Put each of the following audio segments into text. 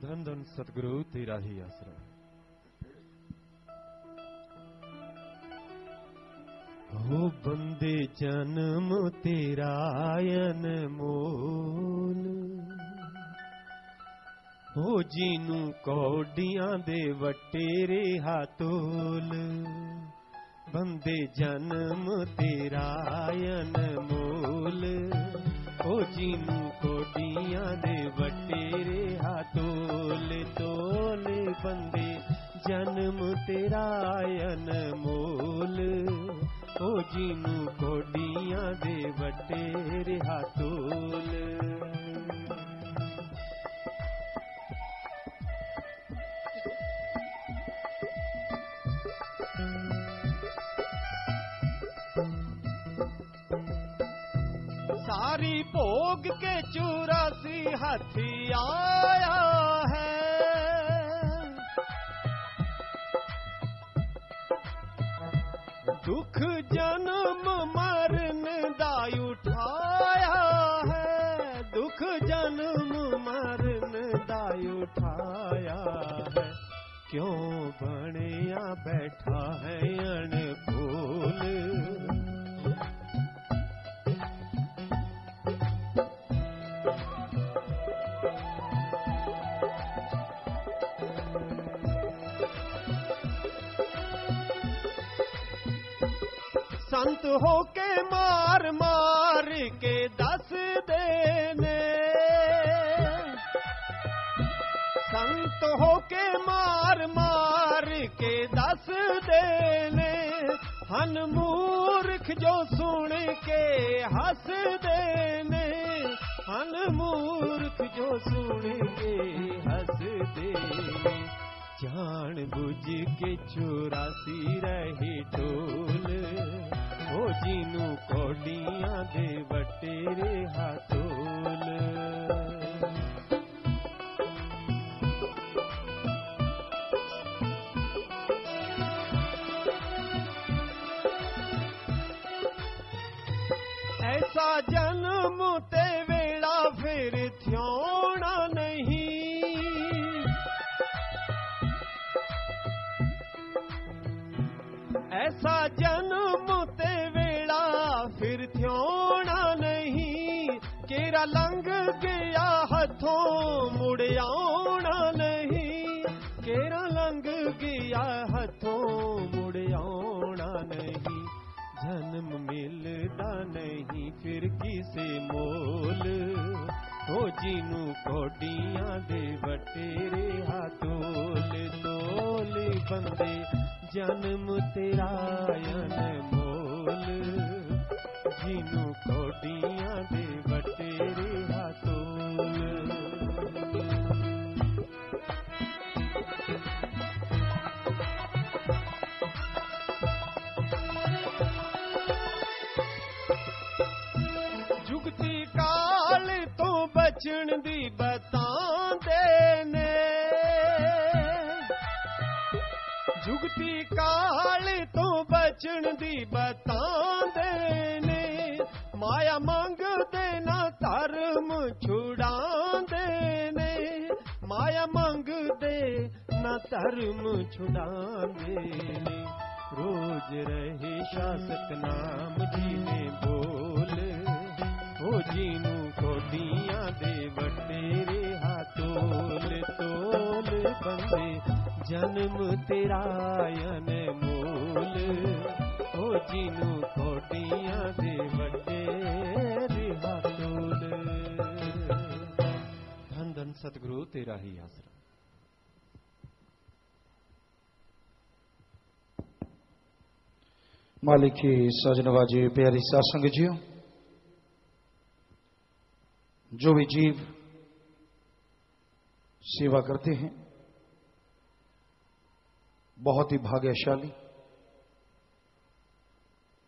धन धन सतगुरु तेरा ही आसरा। हो बंदे जन्म तेरा अनमोल, हो जीनू कौडियां दे वटेरे हाथोल। बंदे जन्म तेरा अनमोल, हो जीनू कौडियां दे वटेरे हाथोल। तोल बंदे जन्म तेरा अनमोल, हो जीनू कौडियां दे वटेरे हाथोल। सारी भोग के 84 हाथी आया है, दुख जन्म मरण दा उठाया है, दुख जन्म मरण दा उठाया है। क्यों बनिया बैठा है अनभूल, संत होके मार मार के दस देने, संत होके मार मार के दस देने। हन मूर्ख जो सुन के हंस देने, हन मूर्ख जो सुन के हंस देने। जान बुझ के 84 रही टोल, हो जीनू कौडियां दे वटेरे हाथोल। ऐसा जन्म ते वेला फिर थ्योना नहीं, ऐसा जन्म ते वेला फिर थ्योना नहीं। केरा लंघ गया हथों मुड़ आना नहीं, केरा लंघ गया हथों मुड़ आना नहीं। जन्म मिलदा नहीं फिर किसे मोल, हो जीनू कौडियां दे वटेरे हाथोल। तोल बंदे जन्म तेरा अनमोल, जीनू कौडियां दे वटेरे हाथोल। जुगती काल तो बचन दी बतांदे ने, जुगती काल तो बचन दी बतांदे ने। माया मंगदे ना धर्म छुड़ांदे ने, माया मंगदे ना धर्म छुड़ांदे ने। रोज रहे शासक नाम जी ने बोल, हो जीनू कौडियां दे वटेरे हाथोल। तोल बंदे जन्म तेरा अनमोल, हो जीनू कौडियां दे वटेरे हाथोल। धन धन सतगुरु तेरा ही आसरा। मालिक की सजनवाजी प्यारी सासंग जियो, जो भी जीव सेवा करते हैं बहुत ही भाग्यशाली,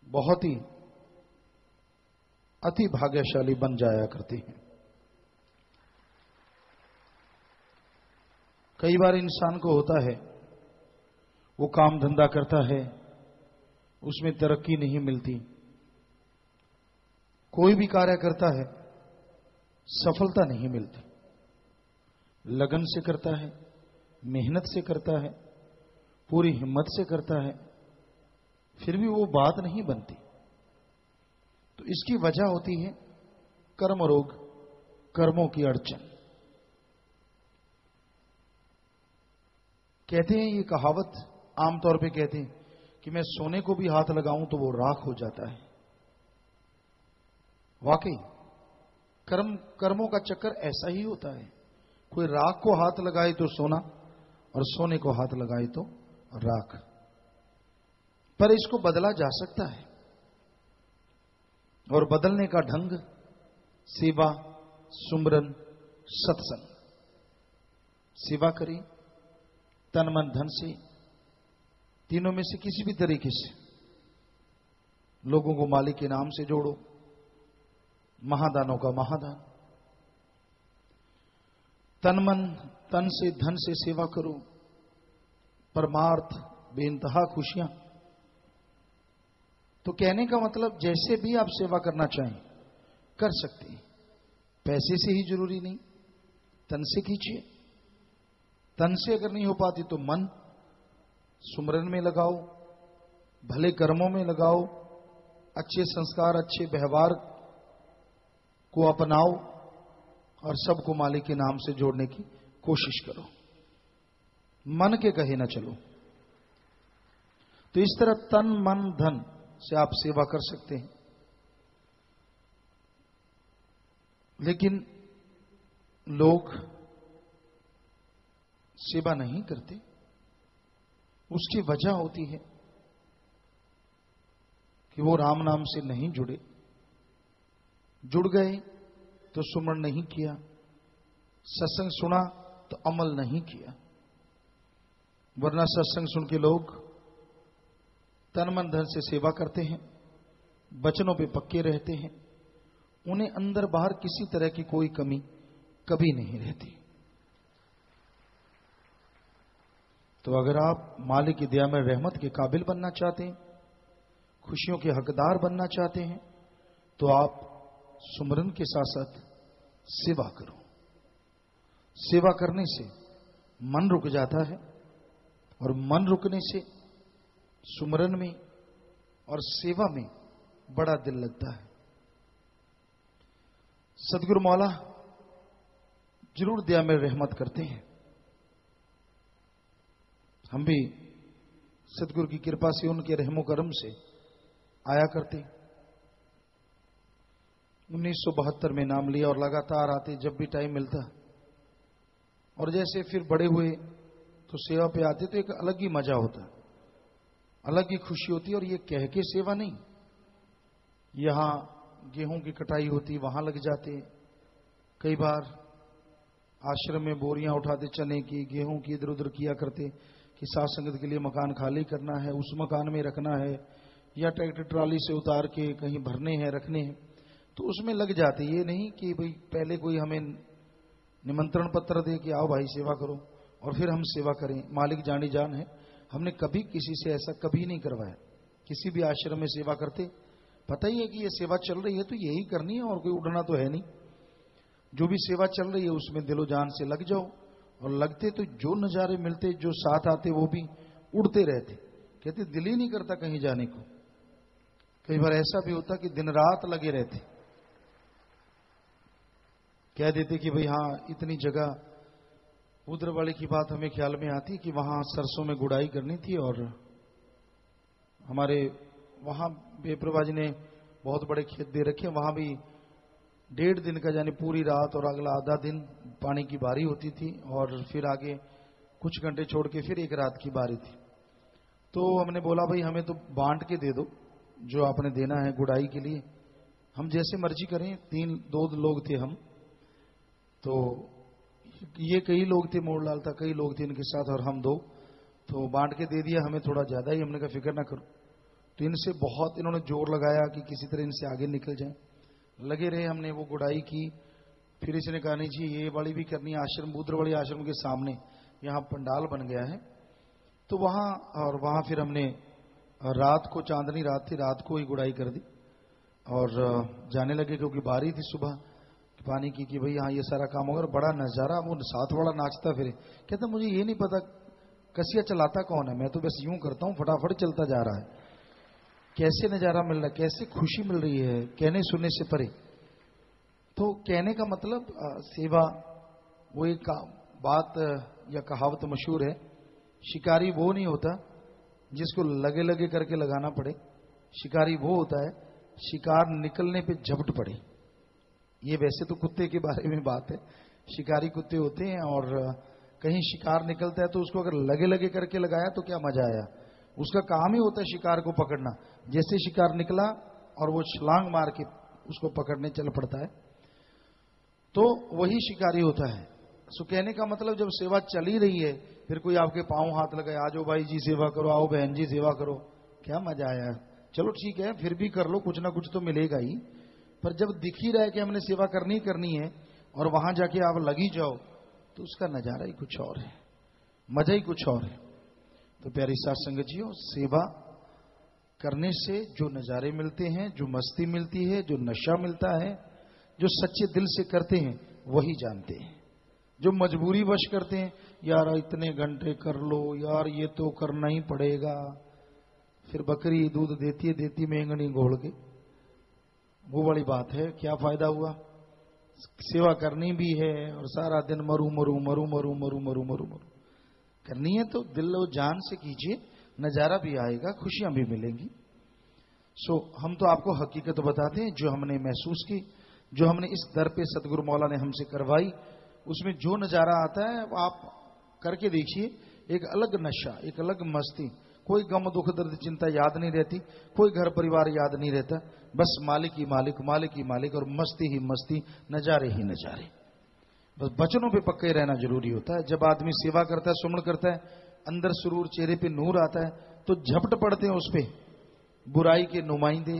बहुत ही अति भाग्यशाली बन जाया करते हैं। कई बार इंसान को होता है वो काम धंधा करता है, उसमें तरक्की नहीं मिलती, कोई भी कार्य करता है सफलता नहीं मिलती। लगन से करता है, मेहनत से करता है, पूरी हिम्मत से करता है, फिर भी वो बात नहीं बनती, तो इसकी वजह होती है कर्म रोग, कर्मों की अड़चन। कहते हैं, ये कहावत आमतौर पे कहते हैं कि मैं सोने को भी हाथ लगाऊं तो वो राख हो जाता है। वाकई कर्मों का चक्कर ऐसा ही होता है। कोई राख को हाथ लगाए तो सोना, और सोने को हाथ लगाए तो राख। पर इसको बदला जा सकता है, और बदलने का ढंग सेवा, सुमरन, सत्संग। सेवा करें तन मन धन से, तीनों में से किसी भी तरीके से लोगों को मालिक के नाम से जोड़ो। महादानों का महादान। तन मन तन से धन से सेवा करो, परमार्थ बेइंतहा खुशियां। तो कहने का मतलब जैसे भी आप सेवा करना चाहें कर सकते हैं, पैसे से ही जरूरी नहीं, तन से कीजिए। तन से अगर नहीं हो पाती तो मन सुमरन में लगाओ, भले कर्मों में लगाओ, अच्छे संस्कार, अच्छे व्यवहार को अपनाओ, और सबको मालिक के नाम से जोड़ने की कोशिश करो। मन के कहे ना चलो। तो इस तरह तन मन धन से आप सेवा कर सकते हैं। लेकिन लोग सेवा नहीं करते, उसकी वजह होती है कि वो राम नाम से नहीं जुड़े। जुड़ गए तो सुमरण नहीं किया, सत्संग सुना तो अमल नहीं किया। वरना सत्संग सुन के लोग तन मन धन से सेवा करते हैं, वचनों पे पक्के रहते हैं, उन्हें अंदर बाहर किसी तरह की कोई कमी कभी नहीं रहती। तो अगर आप मालिक की दया में रहमत के काबिल बनना चाहते हैं, खुशियों के हकदार बनना चाहते हैं, तो आप सुमरन के साथ साथ सेवा करो। सेवा करने से मन रुक जाता है, और मन रुकने से सुमरन में और सेवा में बड़ा दिल लगता है। सदगुरु मौला जरूर दया में रहमत करते हैं। हम भी सदगुरु की कृपा से, उनके रहमो करम से आया करते। 1972 में नाम लिया और लगातार आते जब भी टाइम मिलता। और जैसे फिर बड़े हुए तो सेवा पे आते तो एक अलग ही मजा होता, अलग ही खुशी होती। और ये कह के सेवा नहीं, यहां गेहूं की कटाई होती वहां लग जाते। कई बार आश्रम में बोरियां उठाते चने की, गेहूं की, इधर उधर किया करते कि साथ संगत के लिए मकान खाली करना है, उस मकान में रखना है, या ट्रैक्टर ट्राली से उतार के कहीं भरने हैं, रखने हैं, तो उसमें लग जाते। ये नहीं कि भाई पहले कोई हमें निमंत्रण पत्र दे कि आओ भाई सेवा करो और फिर हम सेवा करें। मालिक जानी जान है, हमने कभी किसी से ऐसा कभी नहीं करवाया। किसी भी आश्रम में सेवा करते पता ही है कि ये सेवा चल रही है तो यही करनी है, और कोई उड़ना तो है नहीं। जो भी सेवा चल रही है उसमें दिलो जान से लग जाओ। और लगते तो जो नजारे मिलते, जो साथ आते, वो भी उड़ते रहते। कहते दिल ही नहीं करता कहीं जाने को। कई बार ऐसा भी होता कि दिन रात लगे रहते, कह देते कि भाई हाँ इतनी जगह। उधर वाले की बात हमें ख्याल में आती कि वहां सरसों में गुड़ाई करनी थी, और हमारे वहां बेप्रभा जी ने बहुत बड़े खेत दे रखे। वहां भी 1.5 दिन का यानी पूरी रात और अगला आधा दिन पानी की बारी होती थी, और फिर आगे कुछ घंटे छोड़ के फिर एक रात की बारी थी। तो हमने बोला भाई हमें तो बांट के दे दो जो आपने देना है गुड़ाई के लिए, हम जैसे मर्जी करें। 2 लोग थे हम, तो ये कई लोग थे, मोड़लाल था, कई लोग थे इनके साथ, और हम 2, तो बांट के दे दिया हमें थोड़ा ज्यादा ही। हमने कहा फिक्र ना करो। तो इनसे बहुत इन्होंने जोर लगाया कि किसी तरह इनसे आगे निकल जाए। लगे रहे, हमने वो गुड़ाई की। फिर इसने कहा नहीं जी ये वाली भी करनी है। आश्रम बूद्रवाड़ी आश्रम के सामने यहाँ पंडाल बन गया है, तो वहां फिर हमने रात को, चांदनी रात थी, रात को ही गुड़ाई कर दी और जाने लगे, क्योंकि बारी थी सुबह। पानी की कि भाई हाँ ये सारा काम होगा, बड़ा नजारा, वो साथ वाला नाचता फिरे। कहता मुझे ये नहीं पता कसिया चलाता कौन है, मैं तो बस यूं करता हूं, फटाफट चलता जा रहा है। कैसे नजारा मिल रहा है, कैसे खुशी मिल रही है, कहने सुनने से परे। तो कहने का मतलब सेवा, वो एक बात या कहावत मशहूर है, शिकारी वो नहीं होता जिसको लगे लगे करके लगाना पड़े, शिकारी वो होता है शिकार निकलने पे झपट पड़े। ये वैसे तो कुत्ते के बारे में बात है, शिकारी कुत्ते होते हैं और कहीं शिकार निकलता है तो उसको अगर लगे लगे करके लगाया तो क्या मजा आया। उसका काम ही होता है शिकार को पकड़ना। जैसे शिकार निकला और वो छलांग मार के उसको पकड़ने चल पड़ता है, तो वही शिकारी होता है। सो कहने का मतलब जब सेवा चल ही रही है, फिर कोई आपके पांव हाथ लगाए, आ जाओ भाई जी सेवा करो, आओ बहन जी सेवा करो, क्या मजा आया। चलो ठीक है, फिर भी कर लो, कुछ ना कुछ तो मिलेगा ही। पर जब दिख ही रहा है कि हमने सेवा करनी करनी है और वहां जाके आप लगी जाओ, तो उसका नजारा ही कुछ और है, मजा ही कुछ और है। तो प्यारी साथ संगत जियो, सेवा करने से जो नजारे मिलते हैं, जो मस्ती मिलती है, जो नशा मिलता है, जो सच्चे दिल से करते हैं वही जानते हैं। जो मजबूरी वश करते हैं, यार इतने घंटे कर लो, यार ये तो करना ही पड़ेगा, फिर बकरी दूध देती मेंगनी घोल के, वो बड़ी बात है, क्या फायदा हुआ। सेवा करनी भी है और सारा दिन मरू मरू मरू मरू मरू मरू मरू मरू करनी है, तो दिल और जान से कीजिए, नजारा भी आएगा, खुशियां भी मिलेंगी। सो हम तो आपको हकीकत बताते हैं जो हमने महसूस की, जो हमने इस दर पे सतगुरु मौला ने हमसे करवाई, उसमें जो नजारा आता है वो आप करके देखिए। एक अलग नशा, एक अलग मस्ती, कोई गम दुख दर्द चिंता याद नहीं रहती, कोई घर परिवार याद नहीं रहता, बस मालिक ही मालिक, मालिक ही मालिक, और मस्ती ही मस्ती, नजारे ही नजारे। बस बचनों पे पक्के रहना जरूरी होता है। जब आदमी सेवा करता है, सुमन करता है, अंदर सुरूर, चेहरे पे नूर आता है, तो झपट पड़ते हैं उस पे बुराई के नुमाइंदे,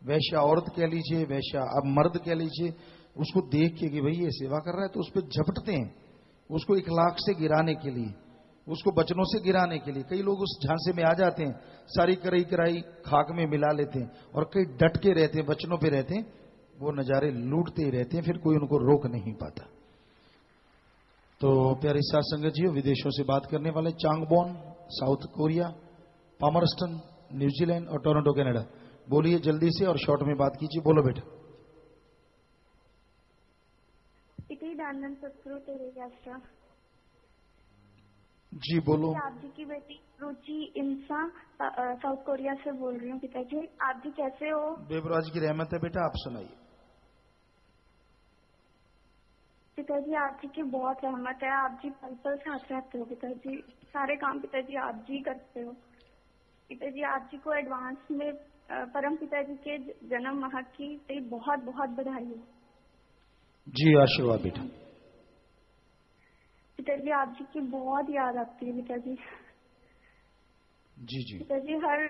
वैश्या औरत कह लीजिए, वैश्या अब मर्द कह लीजिए, उसको देख के कि भाई ये सेवा कर रहा है, तो उस पर झपटते हैं, उसको इखलाक से गिराने के लिए, उसको बचनों से गिराने के लिए। कई लोग उस झांसे में आ जाते हैं, सारी कराई कराई खाक में मिला लेते हैं, और कई डट के रहते हैं, बचनों पे रहते हैं, वो नजारे लूटते ही रहते हैं, फिर कोई उनको रोक नहीं पाता। तो प्यारी साथ संगत जी, विदेशों से बात करने वाले चांगबोन, साउथ कोरिया, पामरस्टन, न्यूजीलैंड और टोरंटो कनाडा, बोलिए जल्दी से और शॉर्ट में बात कीजिए। बोलो बेटा। जी बोलो। आप जी की बेटी रुचि इंसा साउथ कोरिया से बोल रही हूँ पिताजी। आप जी कैसे हो? बेबराज की रहमत है बेटा, आप सुनाइए। पिताजी आप जी की बहुत रहमत है, आप जी पल पल साथ रहते हो पिताजी, सारे काम पिताजी आप जी करते हो। पिताजी आप जी को एडवांस में परम पिताजी के जन्म माह की बहुत बहुत बधाई हो। जी आशीर्वाद बेटा। पिताजी आप जी की बहुत याद आती है पिताजी। जी जी पिताजी हर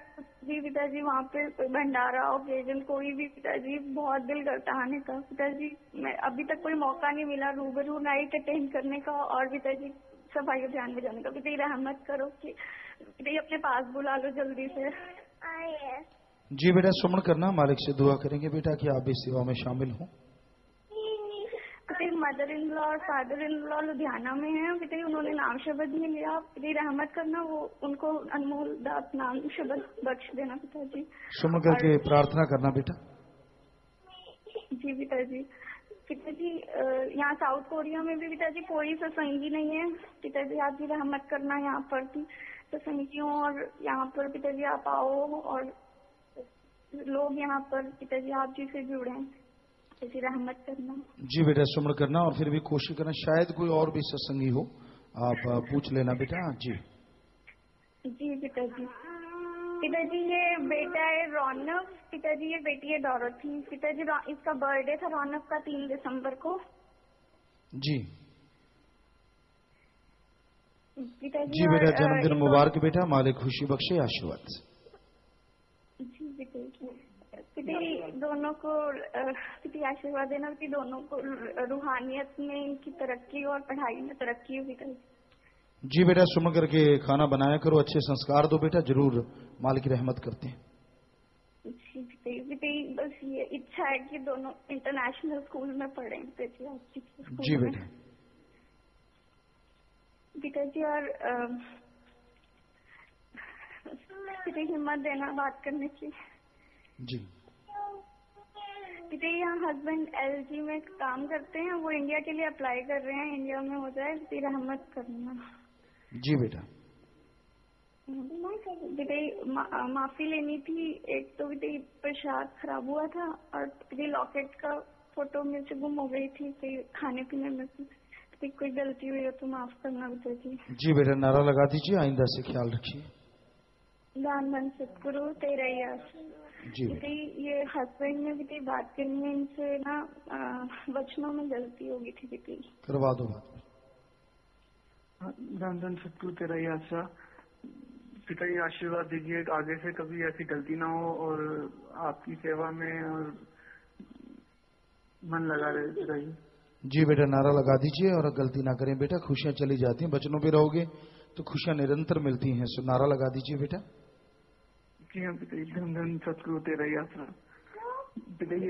भी पिताजी वहाँ पे कोई भंडारा ओकेजन कोई भी पिताजी बहुत दिल करता आने का। पिताजी मैं अभी तक कोई मौका नहीं मिला रूबरू नाइट अटेंड करने का और पिताजी सफाई अभियान में जाने का। पिताजी रहमत करो कि पिताजी अपने पास बुला लो जल्दी से। जी बेटा सुमन करना, मालिक से दुआ करेंगे बेटा कि आप भी सेवा में शामिल हों। मदर इन लॉ और फादर इन लॉ लुधियाना में है पिताजी, उन्होंने नाम शब्द नहीं लिया। पिताजी रहमत करना, वो उनको अनमोल दात नाम शब्द बख्श देना पिताजी। सुमन करके प्रार्थना करना बेटा। जी पिताजी। पिताजी यहाँ साउथ कोरिया में भी पिताजी कोई सत्संगी नहीं है पिताजी, आप भी रहमत करना यहाँ पर भी सत्संगियों, और यहाँ पर पिताजी आप आओ और लोग यहाँ पर पिताजी आप जी से जुड़े, पिताजी रहमत करना। जी बेटा सुमन करना, और फिर भी कोशिश करना, शायद कोई और भी सत्संगी हो, आप पूछ लेना बेटा। जी जी पिताजी। पिताजी ये बेटा है रौनक, पिताजी ये बेटी है डॉरोथी। पिताजी इसका बर्थडे था रौनक का 3 दिसंबर को। जी पिताजी। जी बेटा जन्मदिन मुबारक बेटा, मालिक खुशी बख्शे, आशीर्वाद। जी पिताजी। पिताजी दोनों को पिताजी आशीर्वाद देना कि दोनों को रूहानियत में इनकी तरक्की और पढ़ाई में तरक्की हो पिताजी। जी बेटा सुमन करके खाना बनाया करो, अच्छे संस्कार दो बेटा, जरूर मालिक रहमत करते हैं। जी पिताजी। पिताजी बस ये इच्छा है कि दोनों इंटरनेशनल स्कूल में पढ़ें पिताजी, आपकी स्कूल जी में बेटा। पिताजी। और पिताजी हिम्मत देना बात करने की। जी पिताजी यहाँ हस्बैंड LG में काम करते हैं, वो इंडिया के लिए अप्लाई कर रहे हैं, इंडिया में हो जाए तो रहमत करना। जी बेटा। पिताजी माफी लेनी थी। एक तो पिताजी प्रसाद खराब हुआ था और पिताजी लॉकेट का फोटो मेरे से गुम हो गई थी, फिर खाने पीने में पिताजी कोई गलती हुई हो तो माफ करना पिताजी। जी बेटा, नारा लगा दीजिए, आइंदा से ख्याल रखिए। दान धन सतगुरु तेरा ही आस। जी बेटा। ये हस्बैंड में भी बात करनी है इनसे ना, वचनों में गलती होगी थी दीदी। करवा दो बात। धन धन सतगुरु तेरा ही आशा। पिताजी आशीर्वाद दीजिए आगे से कभी ऐसी गलती ना हो और आपकी सेवा में और मन लगा रहे पिताजी। जी बेटा, नारा लगा दीजिए और गलती ना करें बेटा, खुशियां चली जाती हैं, बचनों पे रहोगे तो खुशियां निरंतर मिलती हैं। सो नारा लगा दीजिए बेटा। जी हाँ पिताजी, धन धन सतगुरु तेरा ही आशा। पिताजी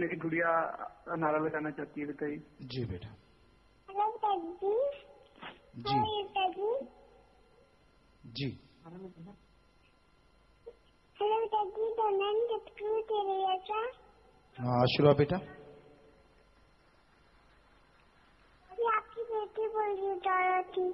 मेरी गुड़िया नारा लगाना चाहती है पिताजी। जी बेटा। जी जी। हाँ, आशीर्वाद बेटा। आपकी बेटी बोल रही थी।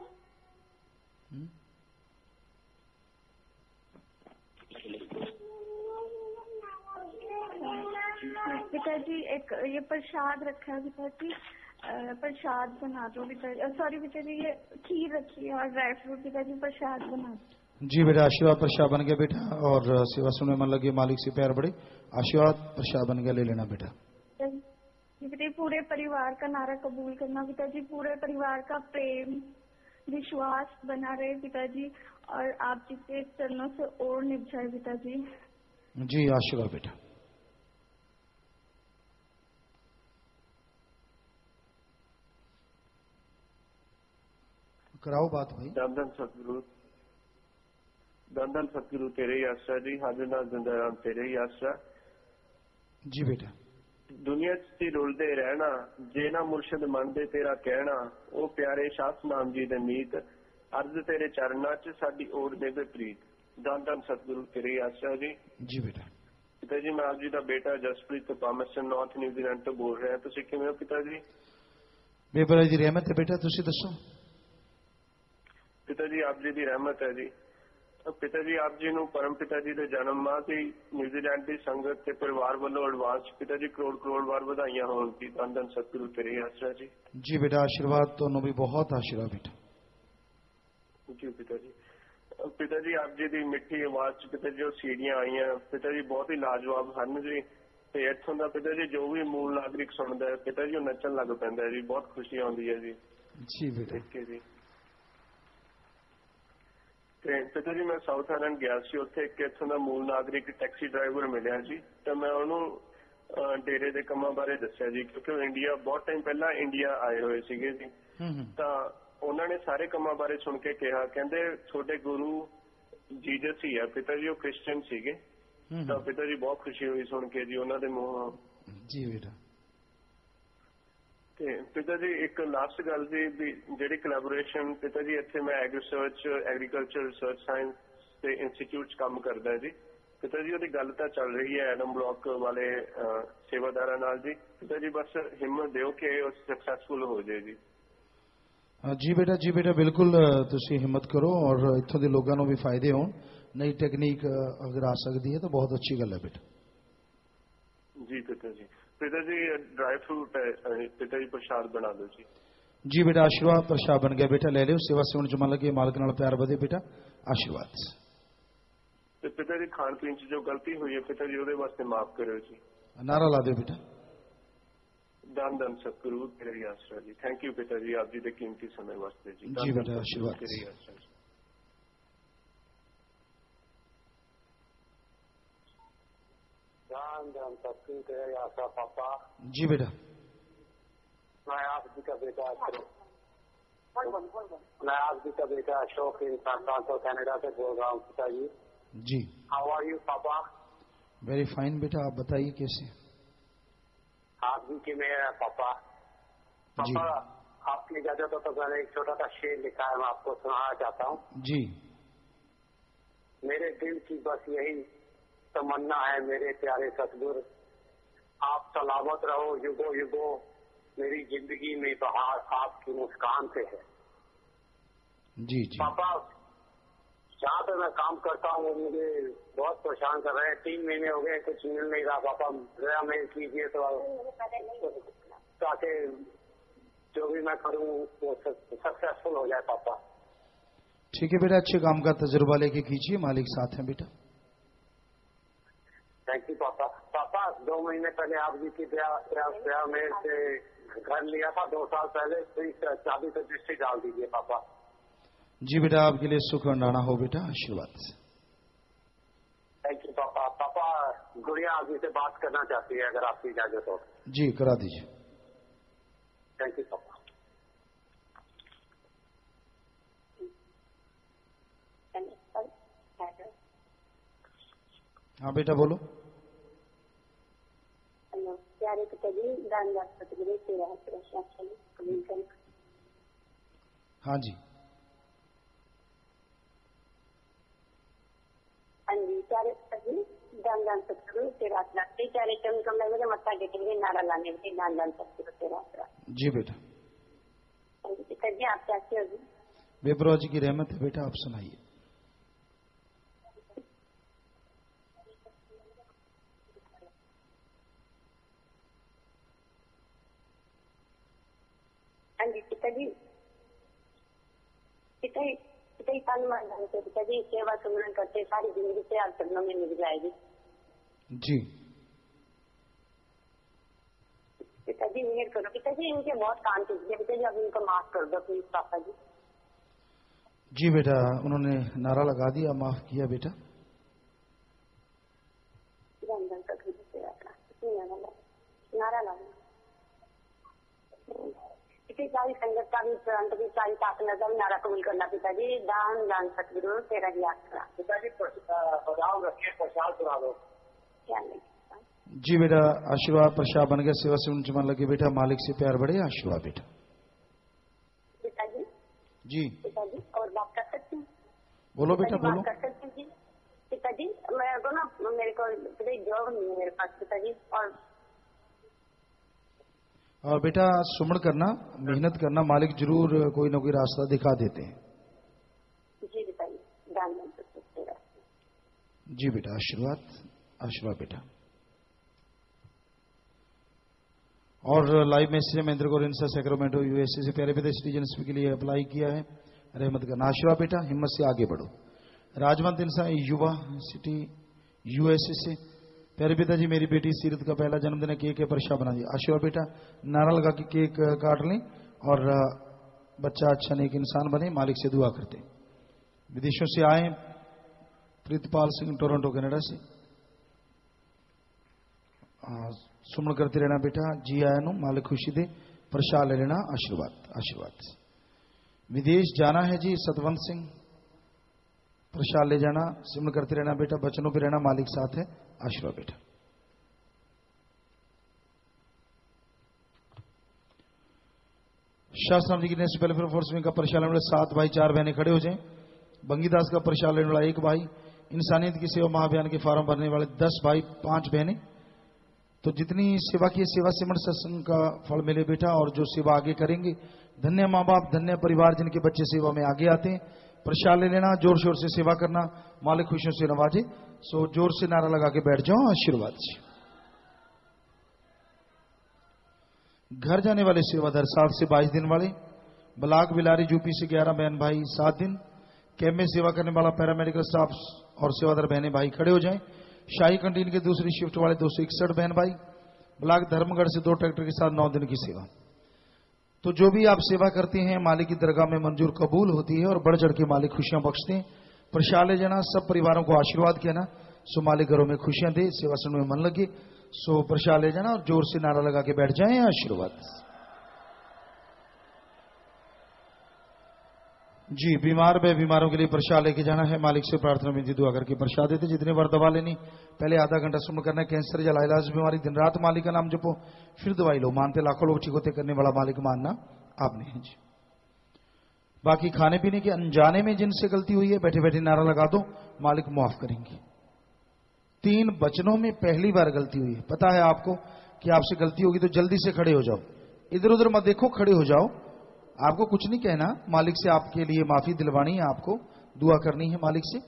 पिताजी एक ये प्रसाद रखा है पिताजी, प्रसाद बना दो पिताजी। सॉरी पिताजी, ये खीर रखी है और ड्राई फ्रूट पिताजी, प्रसाद बना दो। जी बेटा, आशीर्वाद प्रसाद बन गया बेटा, और सेवा सुनने मन लगे, मालिक से प्यार बढ़े। आशीर्वाद प्रसाद बन गया, ले लेना बेटा। पिताजी पूरे परिवार का नारा कबूल करना पिताजी, पूरे परिवार का प्रेम विश्वास बना रहे पिताजी, और आप जिसके चरणों से और निभ जाए पिताजी। जी आशीर्वाद बेटा। कराओ बात भाई। धन धन सतगुरु तेरे ही आसरा जी, हाजिर नाल जिंदा राम तेरे ही आसरा। जी बेटा। दुनिया च रुलदे रहना, जे ना मुर्शद मनदे तेरा कहना, ओ प्यारे शास नाम जी दे मीत, अर्ज तेरे चरणा च साडी ओर देवे प्रीत। धन धन सतगुरु तेरे ही आसरा जी। जी बेटा। पिता जी, मैं आप जी का बेटा जसप्रीत पामस्टन नॉर्थ न्यूजीलैंड तो बोल रहे हैं, तुसीं किवें हो पिता जी? बेपरा जी रहमत है बेटा, तुसीं दसो। पिता जी आप जी की रहमत है जी। पिता जी आप जी ਨੂੰ परम पिता जी ਦੇ जन्म ਮਾਹ ਤੇ न्यूजीलैंड ਦੀ ਸੰਗਤ ਤੇ ਪਰਿਵਾਰ ਵੱਲੋਂ ਐਡਵਾਂਸ पिता जी ਕਰੋੜ ਵਾਰ ਵਧਾਈਆਂ ਹੋਣ की। ਧੰਨ ਧੰਨ सतगुरु तेरे आसरा जी। जी बेटा, आशीर्वाद ਤੁਹਾਨੂੰ भी बहुत आशीर्वाद बेटा। जी पिता जी। पिता जी आप जी की मिठी आवाज च पिता जी सीढ़ियां आईयां पिता जी बहुत ही लाजवाब ਹਨ जी, ਤੇ ਇੱਥੋਂ ਦਾ पिता जी जो भी मूल नागरिक सुनता है पिता जी ਉਹ ਨੱਚਣ ਲੱਗ ਪੈਂਦਾ ਹੈ जी, बहुत खुशी आउंदी है जी। जी बेटा। देख के जी। ਤੇ ਪਿਤਾ ਜੀ ਮੈਂ ਸਾਊਥ ਆਇਲੈਂਡ ਗਿਆ ਸੀ, ਉੱਥੇ ਇੱਕ ਇੱਥੋਂ ਦਾ ਮੂਲ ਨਾਗਰਿਕ ਟੈਕਸੀ ਡਰਾਈਵਰ ਮਿਲਿਆ ਜੀ, ਤੇ ਮੈਂ ਉਹਨੂੰ ਡੇਰੇ ਦੇ ਕੰਮਾਂ ਬਾਰੇ ਦੱਸਿਆ ਜੀ, ਕਿਉਂਕਿ ਉਹ ਇੰਡੀਆ ਬਹੁਤ ਟਾਈਮ ਪਹਿਲਾਂ ਇੰਡੀਆ ਆਏ ਹੋਏ ਸੀਗੇ ਜੀ। ਤਾਂ ਉਹਨਾਂ ਨੇ ਸਾਰੇ ਕੰਮਾਂ ਬਾਰੇ ਸੁਣ ਕੇ ਕਿਹਾ, ਕਹਿੰਦੇ ਤੁਹਾਡੇ ਗੁਰੂ ਜੀਜਸ ਹੀ ਆ ਪਿਤਾ ਜੀ, ਉਹ ਕ੍ਰਿਸਚੀਅਨ ਸੀਗੇ। ਤਾਂ ਪਿਤਾ ਜੀ ਬਹੁਤ ਖੁਸ਼ੀ ਹੋਈ ਸੁਣ ਕੇ ਜੀ ਉਹਨਾਂ ਦੇ ਮੂੰਹੋਂ। ਜੀ ਬੇਟਾ। ਤੇ ਪਿਤਾ ਜੀ ਇੱਕ ਲਾਸਟ ਗੱਲ ਜੀ, ਵੀ ਜਿਹੜੀ ਕੋਲੈਬੋਰੇਸ਼ਨ ਪਿਤਾ ਜੀ ਇੱਥੇ ਮੈਂ ਐਗਰੀਕਲਚਰ ਰਿਸਰਚ ਸਾਇੰਸ ਤੇ ਇੰਸਟੀਚਿਊਟ 'ਚ ਕੰਮ ਕਰਦਾ ਜੀ ਪਿਤਾ ਜੀ, ਉਹਦੀ ਗੱਲ ਤਾਂ ਚੱਲ ਰਹੀ ਹੈ ਐਡਮ ਬਲੌਕ ਵਾਲੇ ਸੇਵਾਦਾਰਾਂ ਨਾਲ ਜੀ। ਪਿਤਾ ਜੀ ਬਸ ਹਿੰਮਤ ਦਿਓ ਕਿ ਉਹ ਸਕਸੈਸਫੁਲ ਹੋ ਜਾਏ ਜੀ। जी बेटा बिल्कुल, तुसी हिम्मत करो और इत्थों के लोगों को भी फायदे हो। नई टेक्निक अगर आ सकती है तो बहुत अच्छी गल है बेटा। जी पिता जी ड्राई फ्रूट है पिता जी, प्रसाद बना दो जी। जी बेटा, आशीर्वाद प्रसाद बन गया बेटा, ले लो। सेवा सेवन जमा लगे, मालिक नाल प्यार बढ़े बेटा, आशीर्वाद। तो पिता जी खान पीन च जो गलती हुई है पिता जी, ਉਹਦੇ वास्ते माफ करो जी। नारा ला दो बेटा। धन धन सतगुरु तेरे ही आसरा जी। थैंक यू पिता जी आप जी के कीमती समय वास्ते जी। जी बेटा, आशीर्वाद। तेरे ही आसरा जी। धन धन सतगुरु तेरे ही आसरा पापा। जी बेटा। मैं आप जी का बेटा अशोक टोरंटो कनाडा से बोल रहा हूँ पिताजी। जी। हाउ आर यू पापा? वेरी फाइन बेटा, आप बताइए कैसे? आप जी के मेरा पापा। जी पापा आपकी इजाजत हो तो मैंने एक छोटा सा शेर लिखा है, मैं आपको सुनाना चाहता हूँ। जी। मेरे दिल की बस यही तमन्ना है मेरे प्यारे सतगुर, आप सलामत रहो युगो युगो, मेरी जिंदगी में बहार आपकी मुस्कान से है। जी जी पापा जहाँ पे मैं काम करता हूँ मुझे बहुत परेशान कर रहे हैं, 3 महीने हो गए कुछ मिल नहीं रहा। पापा जरा मेल कीजिए तो ताकि जो भी मैं करूँ वो सक्सेसफुल हो जाए। पापा ठीक है बेटा, अच्छे काम का तजुर्बा लेके कीजिए, मालिक साथ हैं बेटा। थैंक यू पापा। पापा 2 महीने पहले आप जी की ब्याह मेल से घर लिया था 2 साल पहले, तो इस चाबी से दृष्टि डाल दीजिए पापा। जी बेटा, आपके लिए सुख अंडाना हो बेटा, आशीर्वाद से। थैंक यू पापा। पापा गुड़िया आप जी से बात करना चाहती है, अगर आपकी इजाजत हो। जी करा दीजिए। थैंक यू पापा। हाँ बेटा बोलो। प्यारे पिताजी, दानदार सतगुरु सेवा कबूल करें। हाँ जी। हाँ जी, प्यारे पिताजी, दानदार सतगुरु सेवा रखते प्यारे चंद कमरे में मत्था टेकेंगे, नारा लाने के दानदार सतगुरु सेवा। जी बेटा। हाँ जी पिताजी, आप कैसे हो? बेपरवाह जी की रहमत है बेटा, आप सुनाइए। हाँ जी पिताजी, पिताजी तन मन धन से पिताजी सेवा सुमरन करते सारी जिंदगी से आप चरणों में मिल जाएगी। जी पिताजी मेहर करो पिताजी, इनके बहुत काम कीजिए पिताजी, अब इनको माफ कर दो प्लीज पापा जी। जी बेटा, उन्होंने नारा लगा दिया, माफ किया बेटा। नारा लगा सारी संगत का भी सारी पाप नजर नारा कबूल करना पिताजी। दान दान सतगुरु तेरा ही आसरा। पिताजी प्रसाद रखिए, प्रसाद सुना दो। क्या नहीं जी बेटा, आशीर्वाद प्रसाद बन गया, सेवा से उनसे मन लगे बेटा, मालिक से प्यार बढ़े, आशीर्वाद बेटा। पिताजी। जी पिताजी और बात कर सकती हूँ? बोलो बेटा बोलो। बात कर सकती हूँ पिताजी? मेरे को ना मेरे को पिताजी जॉब नहीं है मेरे पास पिताजी। और बेटा सुमन करना, मेहनत करना, मालिक जरूर कोई ना कोई रास्ता दिखा देते हैं। जी पिताजी, दान दान सतगुरु। जी बेटा, आशीर्वाद आशीर्वाद बेटा। और लाइव मैसेज महेंद्र गौर इंसा सैक्रामेंटो यूएसए से प्यारे पिता सिटीजनशिप के लिए अप्लाई किया है, रहमत करना, आशीर्वाद बेटा, हिम्मत से आगे बढ़ो। राजवंत इंसा युवा सिटी यूएसए से प्यारे पिताजी, मेरी बेटी सीरत का पहला जन्मदिन है, केक है, प्रसाद बना दिया, आशीर्वाद बेटा। नारा लगा के केक काट लें और बच्चा अच्छा नेक इंसान बने, मालिक से दुआ करते। विदेशों से आए प्रीतपाल सिंह टोरंटो कनाडा से, सुमन करते रहना बेटा, जी आया नो, मालिक खुशी दे, प्रसाद ले लेना, आशीर्वाद आशीर्वाद। विदेश जाना है जी सतवंत सिंह, प्रसाद ले जाना, सिमरन करते रहना बेटा, बचनों पे रहना, मालिक साथ है, आशीर्वाद बेटा। शास्त्राम जी की नेक्स्ट वेलफेयर फोर्स में का प्रसाद लेने वाले 7 भाई 4 बहनें खड़े हो जाएं। बंगीदास का प्रसाद लेने वाला 1 भाई, इंसानियत की सेवा महाअभियान के फार्म भरने वाले 10 भाई 5 बहनें। तो जितनी सेवा की सेवा सिमरन सत्संग का फल मिले बेटा, और जो सेवा आगे करेंगे, धन्य माँ बाप धन्य परिवार जिनके बच्चे सेवा में आगे आते हैं। प्रसाद ले लेना, जोर शोर से सेवा करना, मालिक खुशियों से नवाजे। सो जोर से नारा लगा के बैठ जाओ, आशीर्वाद से। घर जाने वाले सेवादार 7 से 22 दिन वाले, ब्लाक बिलारी यूपी से 11 बहन भाई 7 दिन, कैंप में सेवा करने वाला पैरामेडिकल स्टाफ और सेवादार बहनें भाई खड़े हो जाएं। शाही कंटीन के दूसरी शिफ्ट वाले 261 बहन भाई, ब्लाक धर्मगढ़ से 2 ट्रैक्टर के साथ 9 दिन की सेवा। तो जो भी आप सेवा करते हैं मालिक की दरगाह में मंजूर कबूल होती है और बढ़ चढ़ के मालिक खुशियां बख्शते हैं। प्रसाद ले जाना, सब परिवारों को आशीर्वाद कहना, सो मालिक घरों में खुशियां दे, सेवा सुनने में मन लगे। सो प्रसाद ले जाना और जोर से नारा लगा के बैठ जाएं, आशीर्वाद। जी, बीमार व बीमारों के लिए प्रसाद लेके जाना है। मालिक से प्रार्थना विनती दुआ करके प्रसाद देते। जितने बार दवा लेनी पहले आधा घंटा सुन करना है। कैंसर या लाइलाज बीमारी दिन रात मालिक का नाम जपो, फिर दवाई लो। मानते लाखों लोग ठीक होते, करने वाला मालिक मानना आपने है जी। बाकी खाने पीने के अनजाने में जिनसे गलती हुई है बैठे बैठे नारा लगा दो, मालिक माफ करेंगे। 3 वचनों में पहली बार गलती हुई है। पता है आपको कि आपसे गलती होगी तो जल्दी से खड़े हो जाओ, इधर उधर मत देखो, खड़े हो जाओ। आपको कुछ नहीं कहना, मालिक से आपके लिए माफी दिलवानी है, आपको दुआ करनी है मालिक से।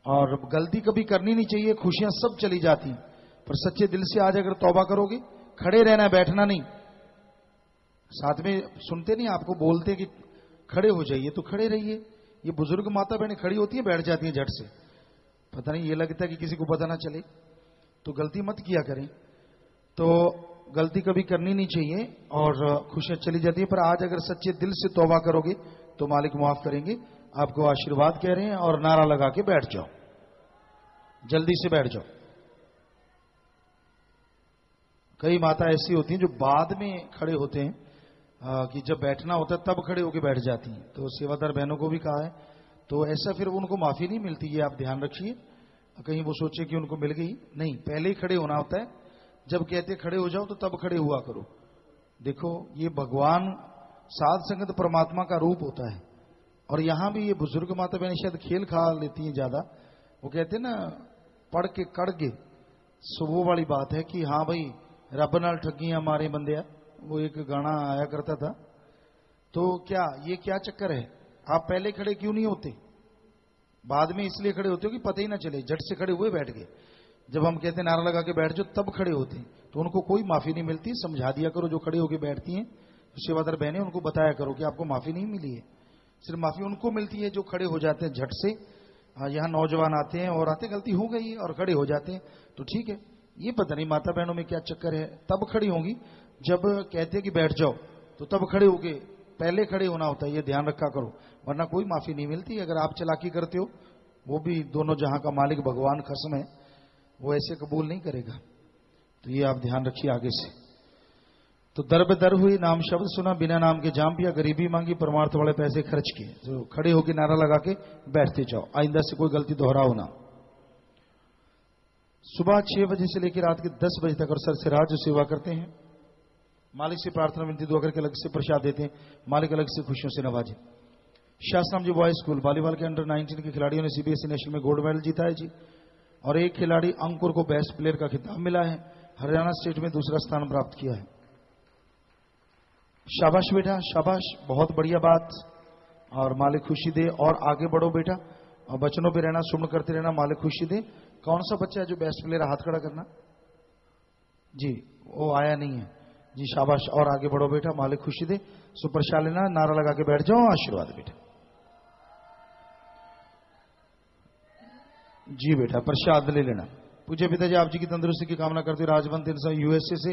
और गलती कभी करनी नहीं चाहिए, खुशियां सब चली जाती, पर सच्चे दिल से आज अगर तौबा करोगे, खड़े रहना है, बैठना नहीं। साथ में सुनते नहीं आपको बोलते कि खड़े हो जाइए, तो खड़े रहिए। ये बुजुर्ग माता बहनें खड़ी होती है, बैठ जाती है झट से, पता नहीं ये लगता है कि किसी को पता ना चले, तो गलती मत किया करें। तो गलती कभी करनी नहीं चाहिए और खुशियां चली जाती है। पर आज अगर सच्चे दिल से तौबा करोगे तो मालिक माफ करेंगे। आपको आशीर्वाद कह रहे हैं और नारा लगा के बैठ जाओ, जल्दी से बैठ जाओ। कई माता ऐसी होती हैं जो बाद में खड़े होते हैं कि जब बैठना होता है तब खड़े होकर बैठ जाती हैं। तो सेवादार बहनों को भी कहा है, तो ऐसा फिर उनको माफी नहीं मिलती, ये आप ध्यान रखिए। कहीं वो सोचे कि उनको मिल गई, नहीं, पहले ही खड़े होना होता है। जब कहते खड़े हो जाओ तो तब खड़े हुआ करो। देखो, ये भगवान साध संगत परमात्मा का रूप होता है। और यहां भी ये बुजुर्ग माता बहनें शायद खेल खा लेती हैं ज्यादा। वो कहते हैं ना, पढ़ के कड़ के, सो वो वाली बात है कि हाँ भाई रब नाल ठगियां मारे बंदिया, वो एक गाना आया करता था। तो क्या ये क्या चक्कर है? आप पहले खड़े क्यों नहीं होते? बाद में इसलिए खड़े होते हो कि पता ही ना चले, झट से खड़े हुए बैठ गए। जब हम कहते हैं नारा लगा के बैठ जाओ तब खड़े होते हैं, तो उनको कोई माफी नहीं मिलती। समझा दिया करो जो खड़े होकर बैठती हैं, सेवादार बहनें, उनको बताया करो कि आपको माफी नहीं मिली है। सिर्फ माफी उनको मिलती है जो खड़े हो जाते हैं झट से। यहाँ नौजवान आते हैं और आते गलती हो गई और खड़े हो जाते हैं, तो ठीक है। ये पता नहीं माता बहनों में क्या चक्कर है, तब खड़ी होंगी जब कहते हैं कि बैठ जाओ तो तब खड़े होके, पहले खड़े होना होता है, ये ध्यान रखा करो, वरना कोई माफी नहीं मिलती। अगर आप चालाकी करते हो, वो भी दोनों जहां का मालिक भगवान कसम है, वो ऐसे कबूल नहीं करेगा। तो ये आप ध्यान रखिए आगे से। तो दर बेदर हुई, नाम शब्द सुना, बिना नाम के जाम पिया, गरीबी मांगी, परमार्थ वाले पैसे खर्च किए। तो खड़े होकर नारा लगा के बैठते जाओ, आइंदा से कोई गलती दोहराओ ना। सुबह 6 बजे से लेकर रात के 10 बजे तक और सर से राज सेवा करते हैं। मालिक से प्रार्थना विनती दुआ करके अलग से प्रसाद देते हैं। मालिक अलग से खुशियों से नवाजे। शास्त्राम जी बॉयज स्कूल वॉलीबॉल के अंडर 19 के खिलाड़ियों ने सीबीएसई नेशनल में गोल्ड मेडल जीता है जी। और एक खिलाड़ी अंकुर को बेस्ट प्लेयर का खिताब मिला है, हरियाणा स्टेट में दूसरा स्थान प्राप्त किया है। शाबाश बेटा, शाबाश, बहुत बढ़िया बात। और मालिक खुशी दे और आगे बढ़ो बेटा, और बचनों पे रहना, सुमन करते रहना, मालिक खुशी दे। कौन सा बच्चा है जो बेस्ट प्लेयर? हाथ खड़ा करना जी, वो आया नहीं है जी, शाबाश, और आगे बढ़ो बेटा, मालिक खुशी दे। सो प्रसाद लेना, नारा लगा के बैठ जाओ, आशीर्वाद बेटा। जी बेटा, प्रसाद ले लेना। पूज्य पिताजी आप जी की तंदुरुस्ती की कामना करते हुए राजवन 300 यूएसए से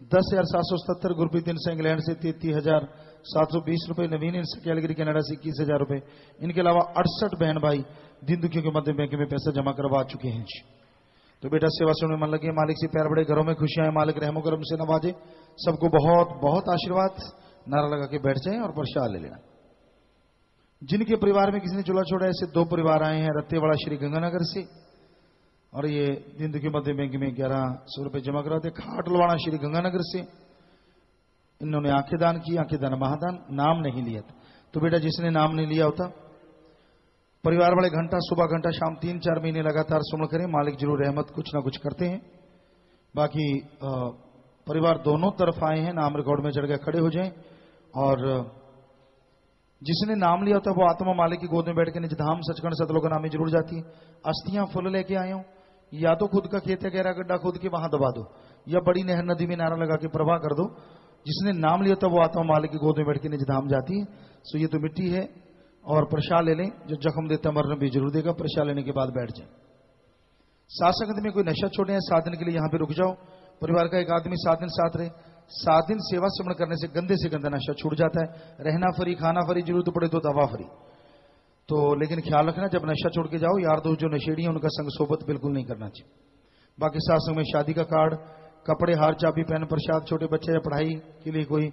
10,777, गुरप्रीत 300 इंग्लैंड से 33,720 रुपए, नवीन इनसे कैलगरी कनाडा से 21,000 रुपए। इनके अलावा 68 बहन भाई दिन दुखियों के मध्य बैंक में पैसा जमा करवा चुके हैं। तो बेटा सेवा से मन लगे, मालिक से प्यार बढ़े, घरों में खुशियां हैं, मालिक रहमो करम से नवाजे। सबको बहुत बहुत आशीर्वाद। नारा लगा के बैठ जाएं और प्रसाद ले लेना। जिनके परिवार में किसी ने चूल्हा छोड़ा, ऐसे 2 परिवार आए हैं, रत्तेवाड़ा श्री गंगानगर से, और ये दिन दुखी मध्य बैंक में 1100 रुपए जमा कराते। खाटलवाड़ा श्री गंगानगर से इन्होंने आंखें दान की, आंखें दान महादान, नाम नहीं लिया था। तो बेटा जिसने नाम नहीं लिया होता, परिवार वाले घंटा सुबह घंटा शाम 3-4 महीने लगातार सुमन करें, मालिक जरूर रहमत कुछ ना कुछ करते हैं। बाकी परिवार दोनों तरफ आए हैं, नाम रिकॉर्ड में चढ़ गए, खड़े हो जाएं। और जिसने नाम लिया होता वो आत्मा मालिक की गोद में बैठ के निज धाम सचखंड सतलोक नामी जरूर जाती है। अस्थियां फुल लेके आए हो, या तो खुद का खेत है गहरा गड्ढा खोद के वहां दबा दो, या बड़ी नहर नदी में नारा लगा के प्रवाह कर दो। जिसने नाम लिया था वो आत्मा मालिक की गोद में बैठ के निज धाम जाती है। सो ये तो मिट्टी है। और प्रसाद ले लें, जो जख्म देता मरने भी जरूर देगा। प्रसाद लेने के बाद बैठ जाए। साथ संगत में कोई नशा छोड़े हैं, 7 दिन के लिए यहां पे रुक जाओ। परिवार का एक आदमी 7 दिन साथ रहे। 7 दिन सेवा सिमरण करने से गंदे से गंदा नशा छूट जाता है। रहना फ्री, खाना फ्री, जरूरत पड़े तो दवा फ्री। तो लेकिन ख्याल रखना, जब नशा छोड़ के जाओ, यार दोस्त जो नशेड़ी है उनका संग सोबत बिल्कुल नहीं करना चाहिए। बाकी साथ संग में शादी का कार्ड, कपड़े, हार, चाबी, पेन, प्रसाद, छोटे बच्चे या पढ़ाई के लिए कोई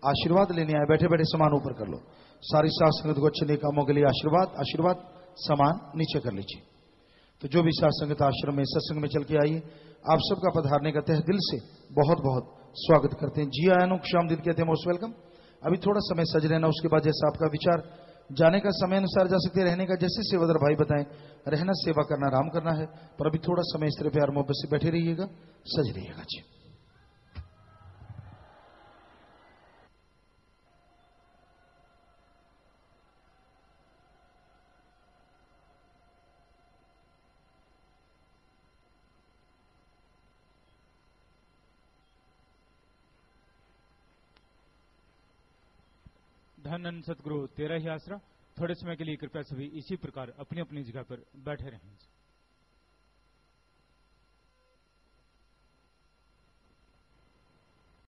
आशीर्वाद लेने आए, बैठे बैठे सामान ऊपर कर लो। सारी साथ संगत को अच्छे नेक कामों के लिए आशीर्वाद आशीर्वाद, सामान नीचे कर लीजिए। तो जो भी साथ संगत आश्रम में सत्संग में चल के आइए, आप सबका पधारने का तहे दिल से बहुत बहुत स्वागत करते हैं। जी आयनों शामदीद कहते हैं, मोस्ट वेलकम। अभी थोड़ा समय सज रहना, उसके बाद जैसा आपका विचार, जाने का समय अनुसार जा सकते, रहने का जैसे सेवादार भाई बताएं, रहना सेवा करना आराम करना है, पर अभी थोड़ा समय इस तरह प्यार मोहब्बत से बैठे रहिएगा, सज रहिएगा जी। धन धन सतगुरु तेरा ही आसरा। थोड़े समय के लिए कृपया सभी इसी प्रकार अपनी अपनी जगह पर बैठे रहें।